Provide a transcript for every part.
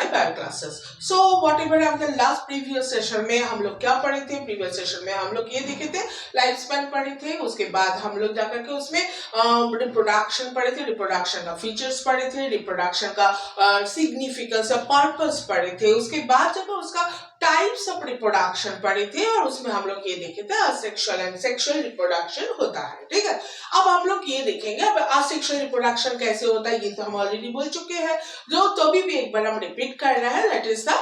My bio classes. So whatever हमने last previous session में हम लोग क्या पढ़े थे, प्रीवियस सेशन में हम लोग ये देखे थे लाइफ स्पैन पढ़े थे, उसके बाद हम लोग जाकर के उसमें रिप्रोडक्शन पढ़े थे, रिप्रोडक्शन का फीचर्स पढ़े थे, रिप्रोडक्शन का सिग्निफिकेंस या पर्पस पढ़े थे, उसके बाद जब उसका टाइप्स ऑफ रिप्रोडक्शन पढ़े थे और उसमें हम लोग ये देखे थे असेक्सुअल एंड सेक्सुअल रिप्रोडक्शन होता है। ठीक है, अब हम लोग ये देखेंगे अब असेक्सुअल रिप्रोडक्शन कैसे होता है, ये तो हम ऑलरेडी बोल चुके हैं, जो तो भी एक बार हम रिपीट कर रहे हैं। That is the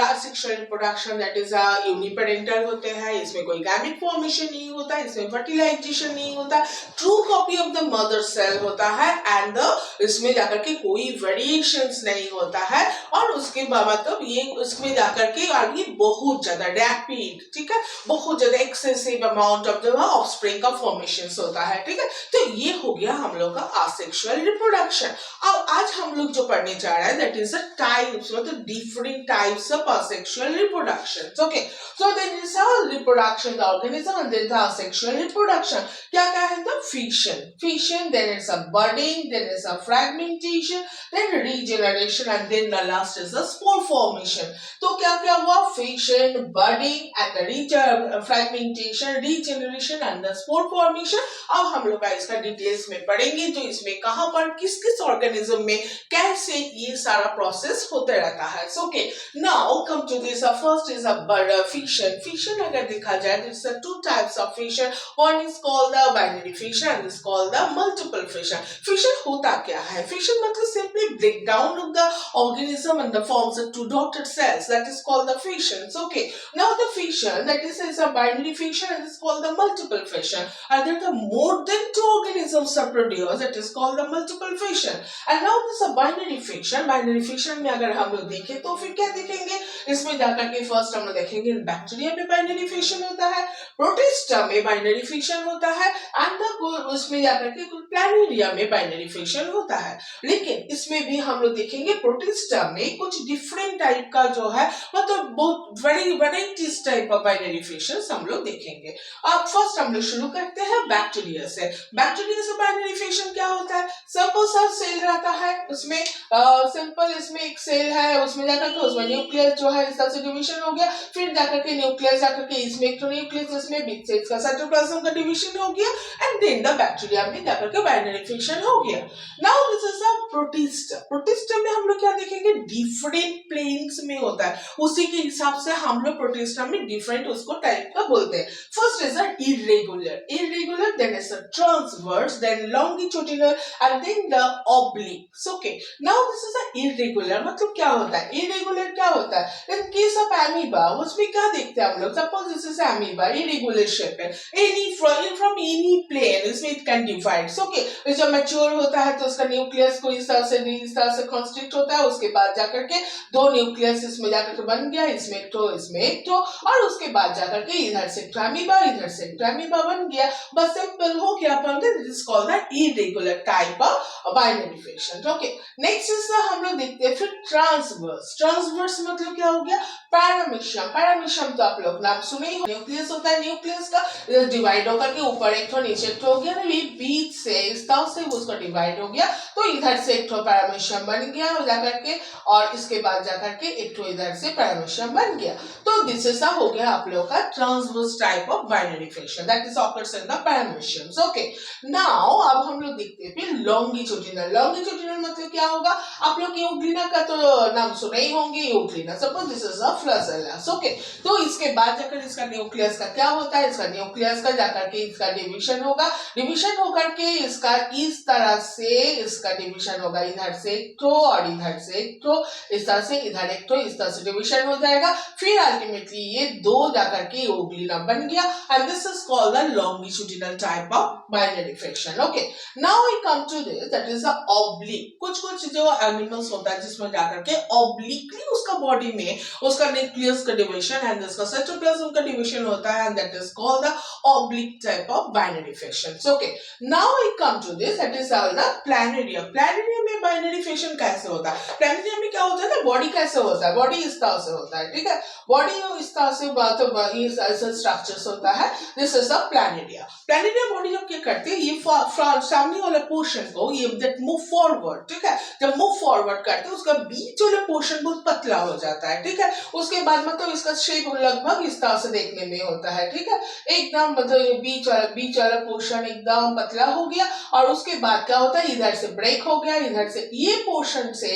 asexual reproduction, that is uniparental होते हैं, इसमें कोई गैमेट फॉर्मेशन नहीं होता, इसमें फर्टिलाइजेशन नहीं होता, true copy of the mother cell होता है एंड इसमें जाकर के कोई वेरिएशंस नहीं होता है और उसके बाद मतलब ये उसमें जाकर के ये बहुत ज्यादा रैपिड, ठीक है, बहुत ज्यादा excessive amount of the offspring का फॉर्मेशन होता है। ठीक है, तो ये हो गया हम लोग का असेक्सुअल रिप्रोडक्शन। अब आज हम लोग जो पढ़ने जा रहे हैं दैट इज द टाइप्स, मतलब different types of asexual reproduction. Okay, so there is a reproduction organism and there is asexual reproduction. क्या क्या है, the fission, there is a budding, there is a fragmentation, then regeneration and then the last is the spore formation. तो क्या क्या हुआ, fission, budding and fragmentation, regeneration and the spore formation. अब हम लोग इसका डिटेल्स में पढ़ेंगे, तो इसमें कहां पर किस किस ऑर्गेनिज्म में कैसे ये सारा प्रोसेस होते रहता है। Okay, now come to this, first is a fission अगर देखा जाए तो it's two types of fission, one is called the binary fission and is called the multiple fission. Fission होता क्या है, फिशन मतलब simply break down of the organism and the forms of two dotted cells, that is called the fissions. Okay, now the fission, that is a binary fission and is called the multiple fission, and there are more than two organisms are produced, that is called the multiple fission. And now this is a binary fission में अगर हम लोग देखें तो फिर क्या देखेंगे, इसमें जाकर के फर्स्ट हम लोग देखेंगे बैक्टीरिया में बाइनरी फिशन होता है, प्रोटिस्टा में बाइनरी फिशन होता है एंड उसमें जाकर के प्लानेरिया में बाइनरी फिशन होता है। लेकिन इसमें भी हम लोग देखेंगे प्रोटिस्टा में कुछ डिफरेंट टाइप का जो है, मतलब बहुत वेराइटीज टाइप ऑफ बाइनरी फिशंस हम लोग देखेंगे। अब फर्स्ट हम लोग शुरू करते हैं बैक्टीरिया से। बैक्टीरिया से बाइनरी फिशन क्या होता है, सिंपल सा सेल रहता है, उसमें सिंपल इसमें एक सेल है, उसमें जाकर के उसमें न्यूक्लियस जो है इस तरह से डिवीजन हो गया, फिर जाकर के न्यूक्लियस जाकर के इसमें एक तो न्यूक्लियस, इसमें बीच से इसका साइटोप्लाज्म का डिवीजन हो गया एंड देन द बैक्टीरिया में जाकर के बाइनरी फिशन हो गया। Now this is a protista में हम लोग क्या देखेंगे, डिफरेंट प्लेन्स में होता है, उसी के हिसाब से हम लोग प्रोटिस्टा में डिफरेंट उसको टाइप का बोलते हैं। First is a irregular, then is a transverse, then longitudinal and then the oblique. Okay, now this is a irregular, मतलब क्या होता है, इरेगुलर क्या होता है, इन केस ऑफ एमीबा उसमें क्या देखते हैं हम लोग, suppose this is amoeba, irregular shape है, एनी फ्रॉम एनी प्लेन इसमें इट कैन डिवाइड। ओके, जब मैच्योर होता है तो उसका न्यूक्लियस को इस तरह से कंस्ट्रक्ट होता है, उसके बाद जाकर के दो न्यूक्लियस इसमें जाकर के बन गया, इसमें एक तो और उसके बाद जाकर के इधर से अमीबा बन गया, बस सिंपल हो गया। अपन this is called the irregular type of binary fission. Okay, next is हम लोग देखते हैं फिर ट्रांसवर्स मतलब क्या हो गया, पैरामीशियम तो आप लोग नाम सुने ही, न्यूक्लियस होता है, न्यूक्लियस का डिवाइड होकर के ऊपर एक तो नीचे एक हो गया ना, ये बीच से इस तरह से उसका डिवाइड हो गया, तो इधर से एक पैरामीशियम बन गया जाकर के और इसके बाद जाकर के एक इधर से पैरामीशियम बन गया। तो दिस इज हो गया आप लोगों का transverse type of binary fission, that is occurs in the parameciums. Okay, now अब हम लोग देखते हैं फिर लॉन्गिट्यूडिनल मतलब क्या होगा, आप लोग यूग्लिना का तो नाम सुने ही होंगे, Euglena suppose this is a flagella. Okay, तो इसके बाद जाकर इसका न्यूक्लियस का क्या होता है, इसका न्यूक्लियस का जाकर के इसका डिवीजन होगा, डिवीजन होकर के इसका इस तरह से इसका डिवीजन होगा, इधर से एक तो और इधर से एक तो, इस तरह से इधर एक तो, इस तरह से डिवीजन हो जाएगा, फिर अल्टीमेटली ये दो जाकर के ओग्लिना बन गया and this is called the longitudinal type of binary fission. Okay, now we come to this, that is the oblique. कुछ जो एनिमल्स होता है जिसमें जाकर के ऑब्लिकली उसका बॉडी में उसका न्यूक्लियस का डिवीजन एंड इसका साइटोप्लाज्म का डिवीजन होता है and that is called the oblique type of binary fission. Okay, now we come to this, that is all the planaria. Planaria में बाइनरी फिशन कैसे होता है? प्लानेरिया में क्या होता है ना, बॉडी कैसे होता है, बॉडी इस तरह से होता है, ठीक है, बॉडी इस तरह से इस ऐसा स्ट्रक्चर्स होता है, this is the Planaria. Planaria body जब क्या करती है, ये सामने वाले पोर्शन को ये दैट मूव फॉरवर्ड, ठीक है, जब मूव फॉरवर्ड करते हैं उसका बीच वाला पोर्शन बहुत पतला हो जाता है, ठीक है, उसके बाद मतलब इसका शेप लगभग इस तरह से देखने में होता है, ठीक है, एकदम मतलब बीच वाला पोर्शन एकदम पतला हो गया और उसके बाद क्या होता है, इधर से ब्रेक हो गया, इधर से ये पोर्शन से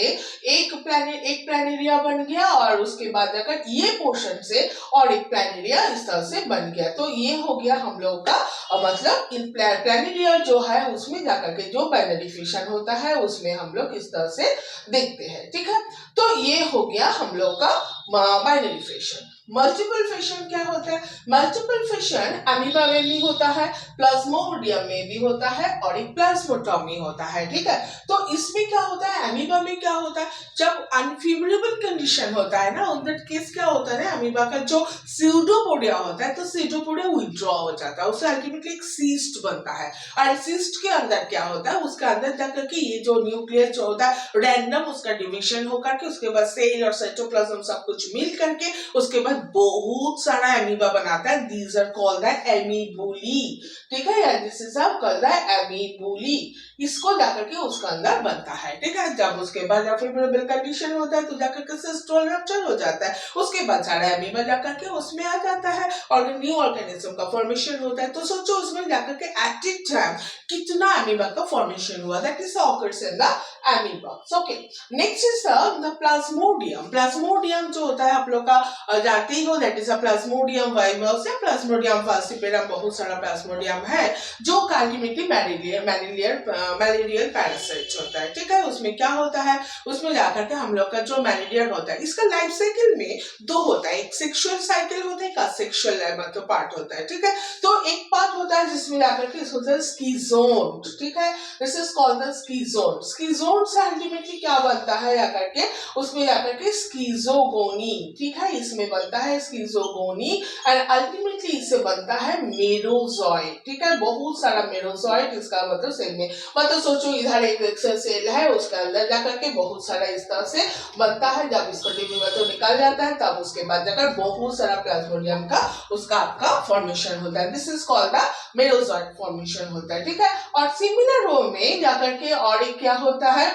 एक प्लानेरिया बन गया और उसके बाद जाकर ये पोर्शन से और एक प्लानेरिया इस तरह से बन गया. तो ये हो गया हम लोग का मतलब इन प्लानेरिया जो है उसमें जाकर के जो बाइनरी फिशन होता है उसमें हम लोग इस तरह से देखते हैं, ठीक है. तो ये हो गया हम लोग का बाइनरी फिशन. मल्टीपल फिशन क्या होता है? मल्टीपल फिशन अमीबा में भी होता है, प्लाज्मोडियम में भी होता है और एक प्लाज्मोटोमी होता है, ठीक है. तो इसमें क्या होता है, अमीबा में क्या होता है, जब अनफेवरेबल कंडीशन होता है ना, उन दैट केस क्या होता है ना, अमीबा का जो सीडोपोडिया होता है तो सीडोपोडिया विथड्रॉ हो जाता है, उससे अल्टीमेटली एक सीस्ट बनता है और सीस्ट के अंदर क्या होता है, उसके अंदर जाकर के ये जो न्यूक्लियस जो होता है रैंडम उसका डिविजन होकर के उसके बाद सेल और साइटोप्लाज्म सब कुछ मिल करके उसके बाद बहुत सारा एमीबा बनाता है. दीज आर कॉल्ड द एमीबुली, ठीक है, या दिस इज कॉल्ड द एमीबुली. इसको जाकर के उसके अंदर बनता है, ठीक है. जब उसके बाद फेवरेबल कंडीशन होता है तो जाकर के सिस्टोल रप्चर हो जाता है, उसके बाद सारा एमीबा जाकर के उसमें आ जाता है और न्यू ऑर्गेनिज्म का फॉर्मेशन होता है. तो सोचो उसमें जाकर के एट ए टाइम कितना एमीबा का फॉर्मेशन हुआ, that is occurs in the amoeba. Okay, next is the Plasmodium. Plasmodium जो होता है आप लोग का जानते ही हो, दैट इज अ प्लाज्मोडियम वाइवस या प्लाज्मोडियम फाल्सिपेरम. बहुत सारा प्लाज्मोडियम है जो अल्टीमेटली मैलेरियल पैरासाइट होता है, ठीक है. उसमें क्या होता है, उसमें जाकर के हम लोग का जो मैलेरियल होता है इसका लाइफ साइकिल में दो होता है, एक सेक्सुअल साइकिल होता है, एक असेक्सुअल मतलब पार्ट होता है, ठीक है. तो एक पार्ट होता है जिसमें जाकर के होता है स्कीजोन, ठीक है, दिस इज कॉल्ड द स्कीजोन. स्कीजोन से अल्टीमेटली क्या बनता है जाकर के, उसमें जाकर के स्कीजोगोनी, ठीक है, इसमें बनता है स्कीजोगोनी एंड अल्टीमेटली इससे बनता है मेरोजॉइड, ठीक है. बहुत सारा मेरोजॉइड, इसका मतलब सेल में मतलब सोचो इधर एक सेल है उसके अंदर जाकर के बहुत सारा इस तरह से बनता है. जब इसको मतलब निकाल जाता है तब उसके बाद जाकर बहुत सारा प्लाज्मोडियम का उसका आपका फॉर्मेशन होता है. This is called the merozoid formation होता है, ठीक है. और सिमिलर रो में जाकर के और एक क्या होता है,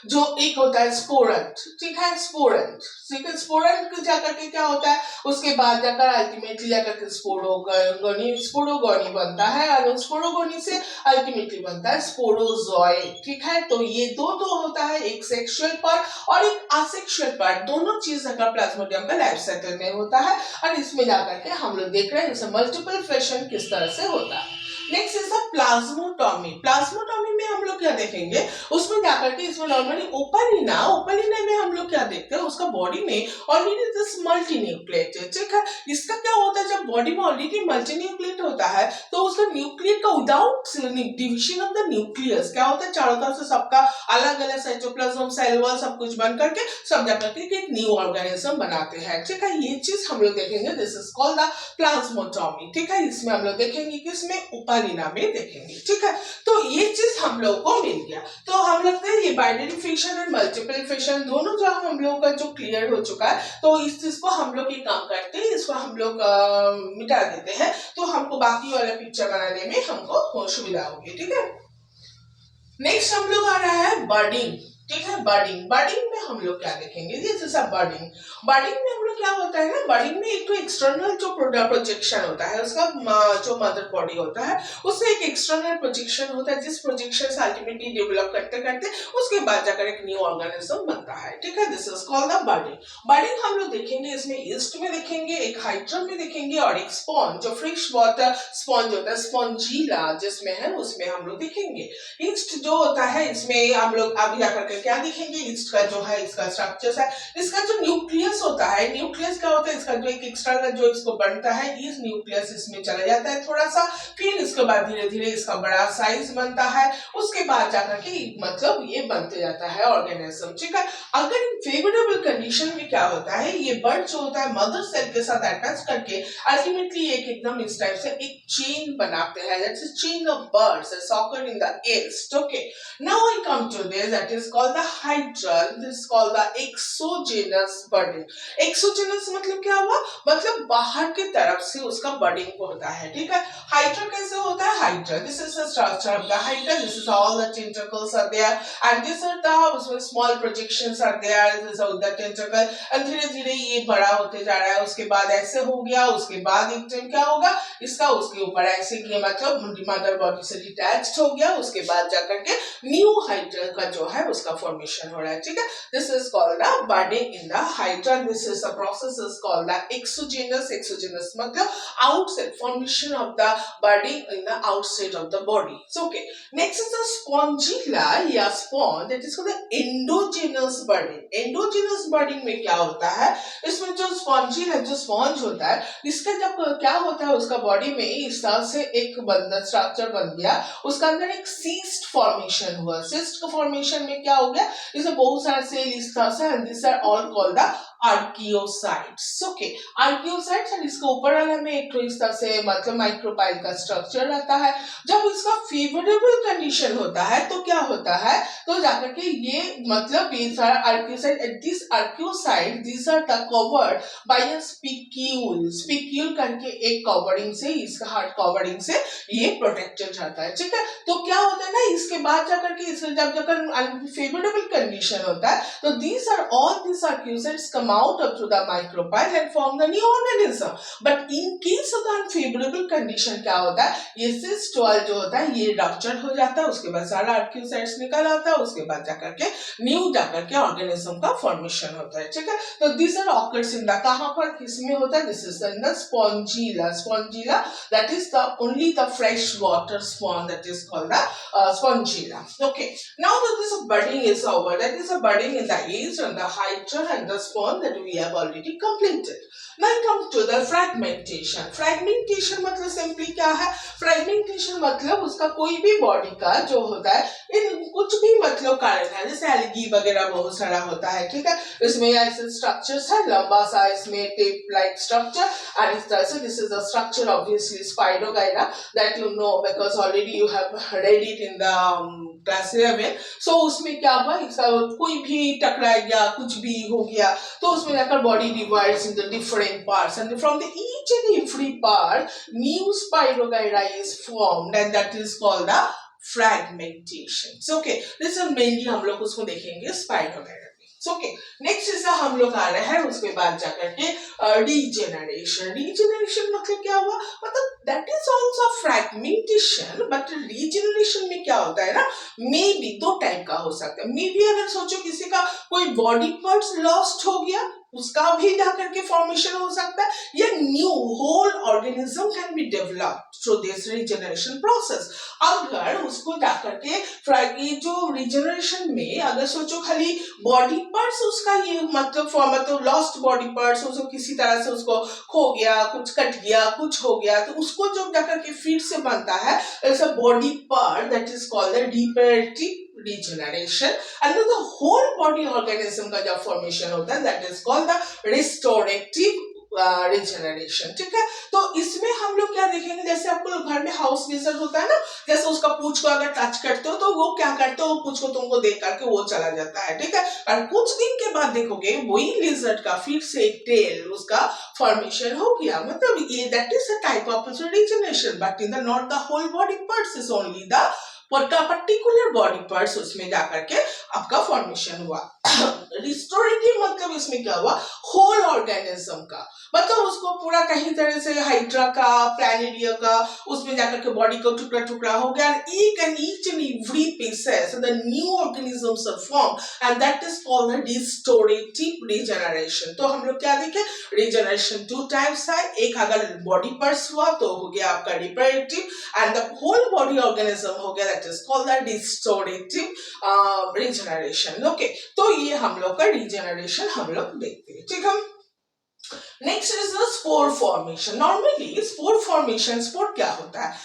जो एक होता है स्पोरेंट, ठीक है, स्पोरेंट, ठीक है. स्पोरेंट जाकर के क्या होता है, उसके बाद जाकर अल्टीमेटली जाकर के स्पोरोगोनी बनता है और स्पोरोगोनी से अल्टीमेटली बनता है स्पोरोजॉइड, ठीक है. तो ये दो होता है, एक सेक्सुअल पार्ट और एक असेक्सुअल पार्ट, दोनों चीज अगर प्लाज्मोडियम का लाइफ साइकिल में होता है और इसमें जाकर के हम लोग देख रहे हैं जैसे मल्टीपल फिशन किस तरह से होता है. Next is plasmotomy. प्लाज्मोटोमी में हम लोग क्या देखेंगे, उसमें जाकर के इसमें नॉर्मली ओपलिना में हम लोग क्या देखते हैं, उसका बॉडी में ऑलरेडी दिस मल्टीन्यूक्लिएट है, ठीक है. इसका क्या होता है, जब बॉडी में ऑलरेडी मल्टीन्यूक्लिएट होता है तो उसका न्यूक्लियस का without division of the nucleus क्या होता है, चारों तरफ से सबका अलग अलग साइटोप्लाज्म सेल वॉल सब कुछ बन करके सब जाकर के एक न्यू ऑर्गेनिज्म बनाते हैं, ठीक है. ये चीज हम लोग देखेंगे, this is called the plasmotomy, ठीक है. इसमें हम लोग देखेंगे किसमें, ओपलिना में देखेंगे, ठीक है. तो ये चीज हम लोग को मिल गया. तो हम लोग ने ये बाइनरी फिशन और मल्टीपल फिशन दोनों जो हम लोग का जो क्लियर हो चुका है, तो इस चीज को हम लोग ये काम करते हैं, इसको हम लोग मिटा देते हैं तो हमको बाकी वाला पिक्चर बनाने में हमको सुविधा होगी, ठीक है. नेक्स्ट हम लोग आ रहा है बर्डिंग, ठीक है. बर्डिंग में हम लोग क्या देखेंगे, दिस इज अ बर्डिंग. बर्डिंग में हम लोग क्या होता है ना, बर्डिंग में एक तो एक्सटर्नल जो प्रोजेक्शन होता है उसका जो मदर बॉडी होता है उससे एक एक्सटर्नल प्रोजेक्शन होता है, जिस प्रोजेक्शन से अल्टीमेटली डेवलप करते करते उसके बाद जाकर एक न्यू ऑर्गेनिज्म बनता है, ठीक है. This is called the budding. Budding हम लोग देखेंगे, इसमें ईस्ट में देखेंगे, एक हाइड्रम में देखेंगे और एक स्पॉन्ज जो फ्रेश वाटर स्पॉन्ज होता है, स्पॉन्जिला जिसमें है उसमें हम लोग देखेंगे. ईस्ट जो होता है इसमें हम लोग अभी जाकर क्या देखेंगे, ईस्ट का जो है है इसका स्ट्रक्चर है। इसका जो न्यूक्लियस होता है, न्यूक्लियस क्या होता है, इसका जो एक एक्सटर्नल जो इसको बनता है, इस न्यूक्लियस इसमें चला जाता है थोड़ा सा, फिर इसके बाद धीरे धीरे इसका बड़ा साइज बनता है, उसके बाद जाकर के मतलब ये बनते जाता है ऑर्गेनिज्म, ठीक है। अगर इन फेवरेबल कंडीशन में क्या होता है, ये बर्ड जो होता है मदर सेल के साथ अटैच करके अल्टीमेटली एक एकदम इस टाइप से एक चेन बनाते हैं, that's a chain of buds soaked in the yeast, okay. Now I come to this, that is called the hydra, this is called the exogenous budding. Exogenous मतलब क्या हुआ, मतलब बाहर की तरफ से उसका बर्डिंग होता है, ठीक है। हाइड्रा कैसे होता है, hydra this is the structure of the hydra, this is all the tentacles are there and this are the small projections are there, this is the tentacle and धीरे धीरे ये बड़ा होते जा रहा है, उसके बाद ऐसे हो गया, उसके बाद एक टाइम क्या होगा, इसका उसके ऊपर ऐसे ये मतलब मदर बॉडी से डिटैच्ड हो गया, उसके बाद जाकर के न्यू हाइड्रा का जो है उसका फॉर्मेशन हो रहा है, ठीक है। This is called the budding in the hydra, this is the process is called the exogenous. Exogenous मतलब outside formation of the budding in the outside of the body, okay. Next is the spongilla या स्पॉन, that is called the endogenous budding. Endogenous budding में क्या होता है, इसमें जो स्पॉन्जिल है, जो स्पॉन्ज होता है, इसका जब क्या होता है, उसका बॉडी में इस तरह से एक स्ट्रक्चर बन गया, उसका अंदर एक सिस्ट फॉर्मेशन हुआ। सिस्ट का फॉर्मेशन में क्या हो गया, इसमें बहुत सारे सेल इस तरह से, and this are all called the archaeocytes, okay. Archaeocytes, और इसके ऊपर वाले में एक तो इस तरह से मतलब माइक्रोपाइल का स्ट्रक्चर रहता है। जब इसका फेवरेबल कंडीशन होता है तो क्या होता है, तो जाकर के ये मतलब ये सारा archaeocyte, this archaeocyte this are the covered by a spicule. Spicule करके एक कवरिंग से, इसका हार्ड कवरिंग से ये प्रोटेक्टेड रहता है, ठीक है। तो क्या होता है ना, इसके बाद जाकर के इसके जब फेवरेबल कंडीशन होता है तो these are all these arcusates come out up to the micropyle and form the new organism. But in case of the unfavorable condition क्या होता है, ये cyst wall जो होता है ये rupture हो जाता है, उसके बाद सारा arcusates निकल आता है, उसके बाद जाकर के new जाकर के organism का formation होता है, ठीक है। तो these are occurs in the कहाँ पर किसमें होता है, this is in the spongilla. Spongilla that is the only the fresh water spawn, that is called the spongilla, okay. Now that this budding is over, that is a budding in the yeast and the hydra and the spawn that we have already completed. Now come to the fragmentation. Fragmentation मतलब simply क्या है, fragmentation मतलब उसका कोई भी body का जो होता है, इन कुछ भी मतलब कारण है, जैसे एल्गी वगैरह बहुत सारा होता है, ठीक है। इसमें ऐसे स्ट्रक्चर्स है, लंबा सा इसमें टेप लाइक स्ट्रक्चर, एंड इस तरह से this is the structure obviously spirogyra that you know because already you have read it in the class 11। सो उसमें क्या हुआ, कोई भी टकरा गया, कुछ भी हो गया, तो उसमें जाकर body divides in the different parts and from the each and every part new spirogyra is formed and that is called the fragmentation, okay. This is mainly हम लोग उसको देखेंगे स्पाइरोगाइरा, ओके। नेक्स्ट जैसा हम लोग आ रहे हैं उसके बाद जाकर के रीजेनरेशन। रीजेनरेशन मतलब क्या हुआ, मतलब that is also fragmentation, but regeneration में क्या होता है ना, मे बी दो टाइप का हो सकता है। मे बी अगर सोचो किसी का कोई बॉडी पार्ट्स लॉस्ट हो गया, उसका भी जाकर के फॉर्मेशन हो सकता है, या new whole organism can be developed through this regeneration process. अगर उसको जाकर के ये जो रीजनरेशन में अगर सोचो खाली बॉडी पार्ट्स उसका ये मतलब लॉस्ट बॉडी पार्ट्स उसको किसी तरह से उसको खो गया, कुछ कट गया, कुछ हो गया, तो उसको जो जाकर के फिर से बनता है ऐसा body part, that is called the reparative regeneration, and then the whole body organism का जो formation होता है that is called the restorative regeneration, ठीक है। तो इसमें हम लोग क्या देखेंगे, जैसे आपको घर में हाउस लिजर्ड होता है ना, जैसे उसका पूंछ को अगर टच करते हो तो वो क्या करते हो, पूंछ को तुमको देख करके वो चला जाता है, ठीक है। और कुछ दिन के बाद देखोगे वही लिजर्ड का फिर से एक टेल उसका फॉर्मेशन हो गया, मतलब ये that is a type of regeneration, but in the not the whole body parts, is only the particular body parts उसमें जाकर के आपका फॉर्मेशन हुआ। रिस्टोरेटिव मतलब इसमें क्या हुआ, होल ऑर्गेनिज्म का, मतलब उसको पूरा कहीं तरह से हाइड्रा का, प्लानिडिया का, उसमें जाकर के बॉडी का टुकड़ा टुकड़ा हो गया, each and every pieces and the new organisms are formed and that is called the restorative regeneration. तो हम लोग क्या देखे, regeneration two types है, एक अगर बॉडी पार्ट्स हुआ तो हो गया आपका reparative and the whole body organism हो गया, that is called the restorative regeneration. Okay, तो ये हम लोग का regeneration हम लोग देखते हैं, ठीक है। Next is the spore formation. Normally spore formation, spore क्या होता है,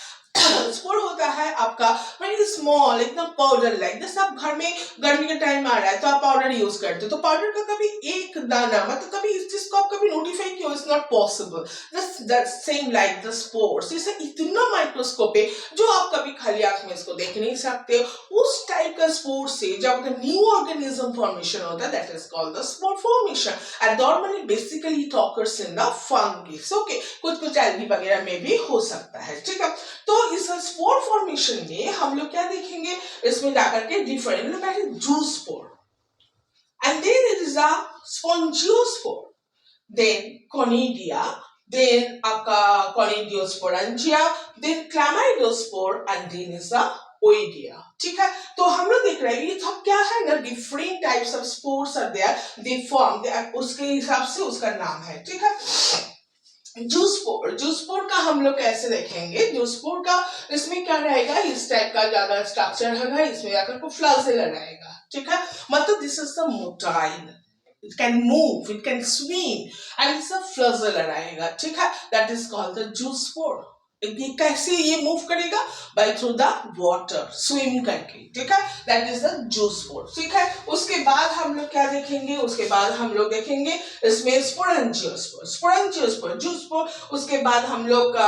स्पोर होता है आपका वेरी स्मॉल, एकदम पाउडर लाइक, जैसे आप घर में गर्मी का टाइम आ रहा है तो आप पाउडर यूज करते हो, तो पाउडर का कभी एक दाना, मतलब कभी इस चीज को आप कभी नोटिफाई किया, it's not possible. That same like the spores, इसे इतना माइक्रोस्कोप है जो आप कभी खाली आंख में इसको देख नहीं सकते, उस टाइप का स्पोर से जब न्यू ऑर्गेनिज्म फॉर्मेशन होता है, that is called the spore formation and normally basically it occurs in the fungus. Okay, कुछ एल्गी वगैरह में भी हो सकता है, ठीक है। तो इस स्पोर फॉर्मेशन में हम लोग क्या देखेंगे, इसमें जाकर के different zoospore and then it is a sporangiospore, then conidia, then आपका conidiosporangia, then chlamydospore and then is a oidia, ठीक है। तो हम लोग देख रहे हैं ये सब क्या है ना, different types of spores are there, they form, उसके हिसाब से उसका नाम है, ठीक है। जूस्पोर, जूस्पोर का हम लोग कैसे देखेंगे, जूस्पोर का इसमें क्या रहेगा, इस टाइप का ज्यादा स्ट्रक्चर है, इसमें जाकर को फ्लाजेला रहेगा, ठीक है। मतलब this is the motile, it can move, it can swim and it's a flagella रहेगा, ठीक है, that is called the zoospore। ये कैसे ये मूव करेगा, by through the water, swim करके, ठीक है, दैट इज द जूस्पोर, ठीक है। उसके बाद हम लोग क्या देखेंगे, उसके बाद हम लोग देखेंगे इसमें स्पोरेंजियोस्पोर, स्पोरेंजियोस्पोर, जूस्पोर, उसके बाद हम लोग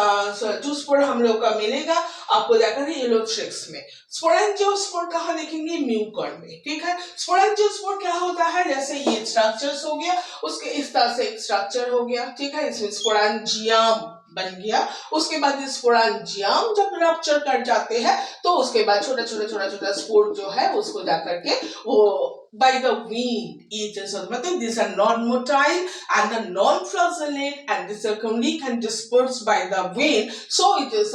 जूस्पोर हम लोग का मिलेगा आपको जाकर येलो थ्रिक्स में। स्पोरेंजियोस्पोर कहाँ देखेंगे, म्यूकॉर्ड में, ठीक है। स्पोरेंजियोस्पोर क्या होता है, जैसे ये स्ट्रक्चर्स हो गया, उसके इस तरह से एक स्ट्रक्चर हो गया, ठीक है, इसमें स्पोरेंजियम बन गया, उसके बाद स्पोरेंजियम जब रप्चर कर जाते हैं तो उसके बाद छोटा छोटा छोटा छोटा स्पोर जो है उसको जाकर के वो by the wind it is, मतलब these are non-motile and the non-flagellate and this only can disperse by the wind, so it is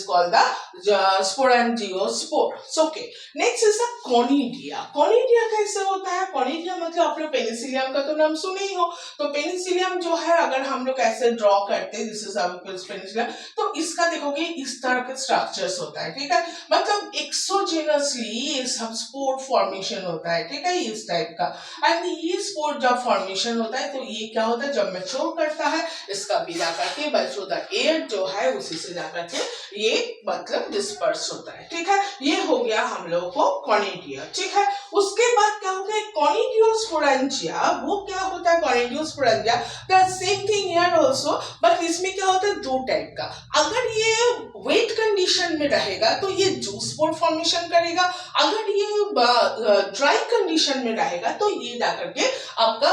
called the sporangiospore. So okay, next is the conidia. Conidia कैसे होता है, conidia मतलब आप लोग Penicillium का तो नाम सुने ही हो, तो पेनिसिलियम जो है अगर हम लोग ऐसे ड्रॉ करते हैं, दिस इज आवर पेनिसिलियम, तो इसका देखोगे इस तरह के स्ट्रक्चर्स होता है, ठीक है, मतलब एक्सोजेनसली सब स्पोर फॉर्मेशन होता है, ठीक है, इस टाइप का। एंड ये स्पोर जब फॉर्मेशन होता है तो ये क्या होता है, जब मैच्योर करता है इसका भी जाकर के बाय थ्रू द एयर जो है उसी से जाकर के ये मतलब डिस्पर्स होता है, ठीक है। ये हो गया हम लोगों को कॉनिडिया, ठीक है। उसके बाद क्या होगा, कॉनिडियोस्पोरेंजिया, वो क्या होता है conidiosporangia, the same thing here also, but इसमें क्या होता है दो टाइप का, अगर ये वेट कंडीशन में रहेगा तो ये जूस्पोर फॉर्मेशन करेगा, अगर ये ड्राई कंडीशन में रहेगा तो ये जाकर के आपका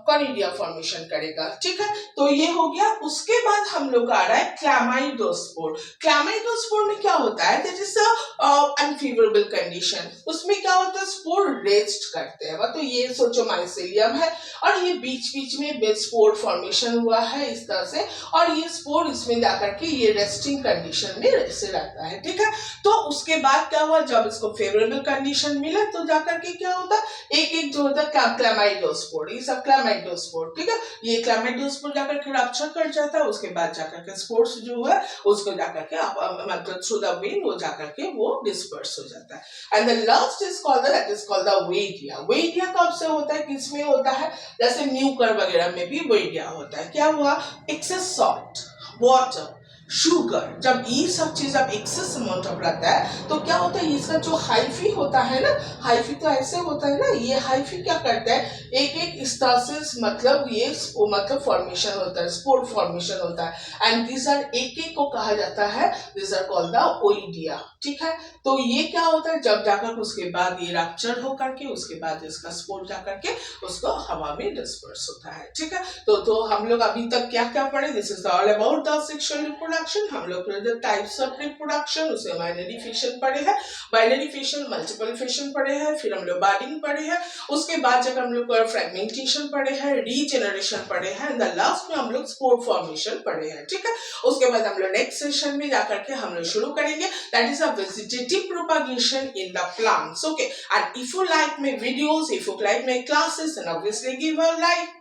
कॉनिडिया फॉर्मेशन करेगा, ठीक है। तो ये हो गया। उसके बाद हम लोग आ रहा है क्लामाइडोस्पोर। क्लामाइडोस्पोर में क्या होता है, दैट इज अनफेवरेबल कंडीशन, उसमें क्या होता है स्पोर रेस्ट करते हैं, तो ये सोचो माइसेलियम है और ये बीच बीच में स्पोर फॉर्मेशन हुआ है इस तरह से, और ये स्पोर इसमें जाकर के ये रेस्टिंग कंडीशन में ऐसे रहता है, ठीक है। तो उसके बाद क्या हुआ, जब इसको फेवरेबल कंडीशन मिला तो जाकर के क्या होता है एक एक जो होता है क्लामाइडोस्पोर, ये सब क्लामाइडोस्पोर, ठीक है, ये क्लामाइडोस्पोर जाकर के रप्चर कर जाता है, उसके बाद जाकर के स्पोर्स जो है उसको जाकर के मतलब थ्रू द विंड वो जाकर के वो डिस्पर्स हो जाता है। And the last is called that is called the वेडिया। वेडिया कब से होता है, किसमें होता है, जैसे म्यूकर वगैरह में भी वेडिया होता है। क्या हुआ, एक्सेस सॉल्ट, वाटर, शुगर, जब ये सब चीज अब एक्सेस अमाउंट ऑफ रहता है तो क्या होता है, इसका जो हाइफी होता है ना, हाइफी तो ऐसे होता है ना, ये हाइफी क्या करता है एक एक स्टासिस मतलब ये मतलब फॉर्मेशन होता है, स्पोर फॉर्मेशन होता है, एंड दिस आर एक एक को कहा जाता है, this are called the oidia, ठीक है। तो ये क्या होता है, जब जाकर उसके बाद ये रप्चर हो करके उसके बाद इसका स्पोर जाकर के उसको हवा में डिस्पर्स होता है, ठीक है। तो हम लोग अभी तक क्या क्या पढ़े, this is all about the sexual reproduction. Reproduction, हम लोग टाइप्स ऑफ रिप्रोडक्शन, उसमें बाइनरी फिशन पढ़े हैं, बाइनरी फिशन, मल्टीपल फिशन पढ़े हैं, फिर हम लोग बर्डिंग पढ़े हैं, उसके बाद जब हम लोग फ्रेगमेंटेशन पढ़े हैं, रीजेनरेशन पढ़े हैं, द लास्ट में हम लोग स्पोर फॉर्मेशन पढ़े हैं, ठीक है। उसके बाद हम लोग नेक्स्ट सेशन में जाकर के हम लोग शुरू करेंगे, that is a vegetative propagation in the plants, okay. And if you like my videos, if you like my classes, then obviously give a like.